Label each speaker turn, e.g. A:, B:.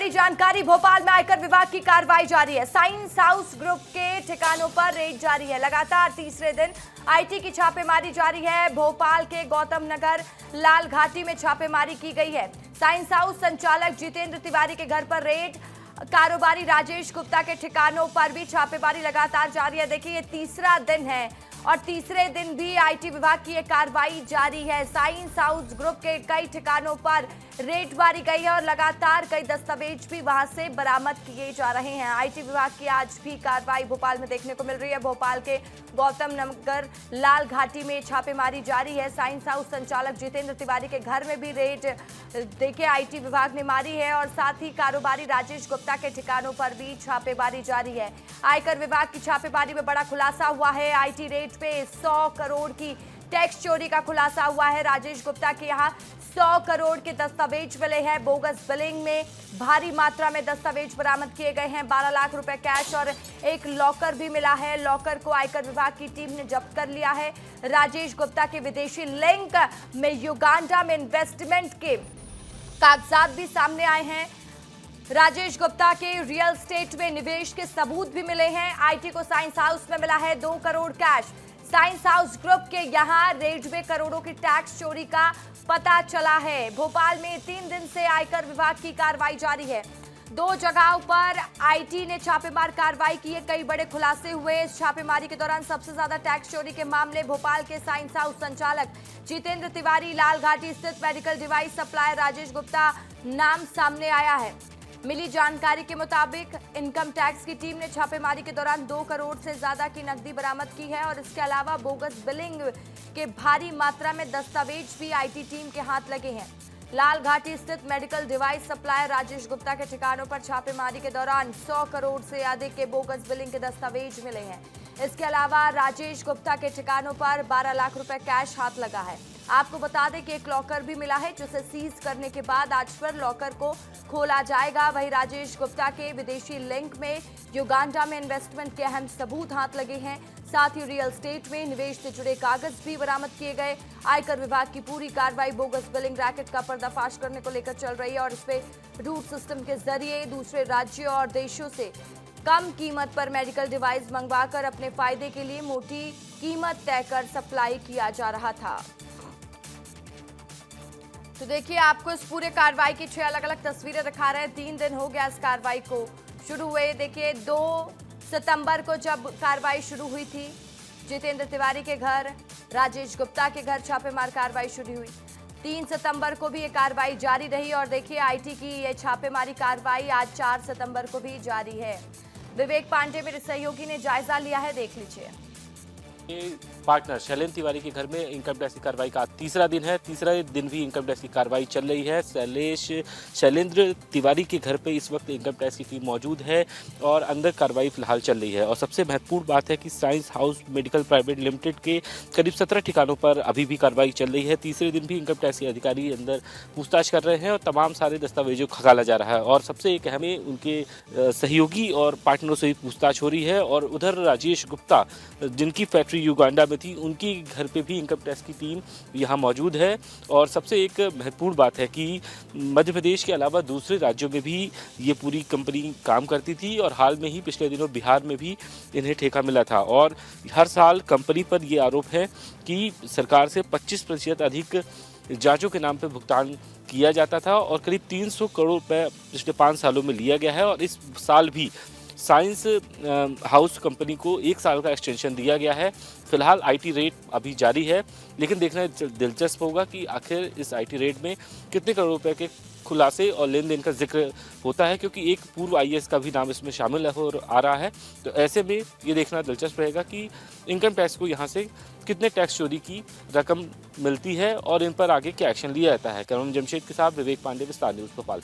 A: बड़ी जानकारी, भोपाल में आयकर विभाग की कार्रवाई जारी है। साइंस हाउस ग्रुप के ठिकानों पर रेड जारी है। लगातार तीसरे दिन आईटी की छापेमारी जारी है। भोपाल के गौतम नगर लाल घाटी में छापेमारी की गई है। साइंस हाउस संचालक जितेंद्र तिवारी के घर पर रेड, कारोबारी राजेश गुप्ता के ठिकानों पर भी छापेमारी लगातार जारी है। देखिए, ये तीसरा दिन है और तीसरे दिन भी आईटी विभाग की ये कार्रवाई जारी है। साइंस हाउस ग्रुप के कई ठिकानों पर रेड मारी गई है और लगातार कई दस्तावेज भी वहां से बरामद किए जा रहे हैं। आईटी विभाग की आज भी कार्रवाई भोपाल में देखने को मिल रही है। भोपाल के गौतम नगर लाल घाटी में छापेमारी जारी है। साइंस हाउस संचालक जितेंद्र तिवारी के घर में भी रेड देखिए आईटी विभाग ने मारी है और साथ ही कारोबारी राजेश गुप्ता के ठिकानों पर भी छापेमारी जारी है। आयकर विभाग की छापेमारी में बड़ा खुलासा हुआ है। आईटी रेड पे 100 करोड़ की टैक्स चोरी का खुलासा हुआ है। राजेश गुप्ता के यहाँ 100 करोड़ के दस्तावेज मिले हैं। बोगस बिलिंग में भारी मात्रा में दस्तावेज बरामद किए गए हैं। 12 लाख रुपए कैश और एक लॉकर भी मिला है। लॉकर को आयकर विभाग की टीम ने जब्त कर लिया है। राजेश गुप्ता के विदेशी लिंक में युगांडा में इन्वेस्टमेंट के कागजात भी सामने आए हैं। राजेश गुप्ता के रियल एस्टेट में निवेश के सबूत भी मिले हैं। आईटी को साइंस हाउस में मिला है 2 crore cash. Science house group के यहां रेड में करोड़ों की टैक्स चोरी का पता चला है। भोपाल में 3 दिन से आयकर विभाग की कार्रवाई जारी है। 2 जगहों पर आईटी ने छापेमार कार्रवाई की है। कई बड़े खुलासे हुए। इस छापेमारी के दौरान सबसे ज्यादा टैक्स चोरी के मामले भोपाल के साइंस हाउस संचालक जितेंद्र तिवारी, लाल घाटी स्थित medical device supplier Rajesh Gupta नाम सामने आया है। मिली जानकारी के मुताबिक इनकम टैक्स की टीम ने छापेमारी के दौरान 2 करोड़ से ज्यादा की नकदी बरामद की है और इसके अलावा बोगस बिलिंग के भारी मात्रा में दस्तावेज भी आईटी टीम के हाथ लगे हैं। लाल घाटी स्थित medical device supplier Rajesh Gupta के ठिकानों पर छापेमारी के दौरान 100 करोड़ से अधिक के बोगस बिलिंग के दस्तावेज मिले हैं। इसके अलावा राजेश गुप्ता के ठिकानों पर 12 लाख रुपए कैश हाथ लगा है। आपको बता दें कि एक लॉकर भी मिला है, जिसे सीज करने के बाद आज पर लॉकर को खोला जाएगा। वहीं राजेश गुप्ता के विदेशी लिंक में युगांडा में इन्वेस्टमेंट के अहम सबूत हाथ लगे हैं। साथ ही रियल एस्टेट में निवेश से जुड़े कागज भी बरामद किए गए। आयकर विभाग की पूरी कार्रवाई बोगस बिलिंग रैकेट का पर्दाफाश करने को लेकर चल रही है और इसमें रूट सिस्टम के जरिए दूसरे राज्यों और देशों से कम कीमत पर मेडिकल डिवाइस मंगवाकर अपने फायदे के लिए मोटी कीमत तय कर सप्लाई किया जा रहा था। तो देखिए, आपको इस पूरे कार्रवाई की 6 अलग-अलग तस्वीरें दिखा रहे हैं। 3 दिन हो गया इस कार्रवाई को शुरू हुए। देखिए, 2 सितंबर को जब कार्रवाई शुरू हुई थी, जितेंद्र तिवारी के घर, राजेश गुप्ता के घर छापेमार कार्रवाई शुरू हुई। 3 सितंबर को भी ये कार्रवाई जारी रही और देखिए आईटी की ये छापेमारी कार्रवाई आज 4 सितंबर को भी जारी है। विवेक पांडे मेरे सहयोगी ने जायजा लिया है, देख लीजिए।
B: पार्टनर शैलेंद्र तिवारी के घर में इनकम टैक्स की कार्रवाई का तीसरा दिन है। तीसरा दिन भी इनकम टैक्स की कार्रवाई चल रही है। शैलेंद्र तिवारी के घर पे इस वक्त इनकम टैक्स की टीम मौजूद है और अंदर कार्रवाई फिलहाल चल रही है। और सबसे महत्वपूर्ण बात है कि science house medical private limited के करीब 17 ठिकानों पर अभी भी कार्रवाई चल रही है। तीसरे दिन भी इनकम टैक्स के अधिकारी अंदर पूछताछ कर रहे हैं और तमाम सारे दस्तावेजों को खंगाला जा रहा है। और सबसे एक अहम उनके सहयोगी और पार्टनरों से भी पूछताछ हो रही है। और उधर राजेश गुप्ता, जिनकी फैक्ट्री युगांडा में थी, उनकी घर पे भी इनकम टैक्स की टीम यहाँ मौजूद है। और सबसे एक महत्वपूर्ण बात है कि मध्य प्रदेश के अलावा दूसरे राज्यों में भी ये पूरी कंपनी काम करती थी और हाल में ही पिछले दिनों बिहार में भी इन्हें ठेका मिला था। और हर साल कंपनी पर ये आरोप है कि सरकार से 25% अधिक जांचों के नाम पर भुगतान किया जाता था और करीब 300 करोड़ रुपए पिछले 5 सालों में लिया गया है। और इस साल भी साइंस हाउस कंपनी को 1 साल का एक्सटेंशन दिया गया है। फिलहाल आईटी रेड अभी जारी है, लेकिन देखना दिलचस्प होगा कि आखिर इस आईटी रेड में कितने करोड़ रुपए के खुलासे और लेन देन का जिक्र होता है, क्योंकि एक पूर्व आईएएस का भी नाम इसमें शामिल हो आ रहा है। तो ऐसे में ये देखना दिलचस्प रहेगा कि इनकम टैक्स को यहाँ से कितने टैक्स चोरी की रकम मिलती है और इन पर आगे क्या एक्शन लिया जाता है। करुण जमशेद के साथ विवेक पांडे, विस्तार न्यूज़ भोपाल।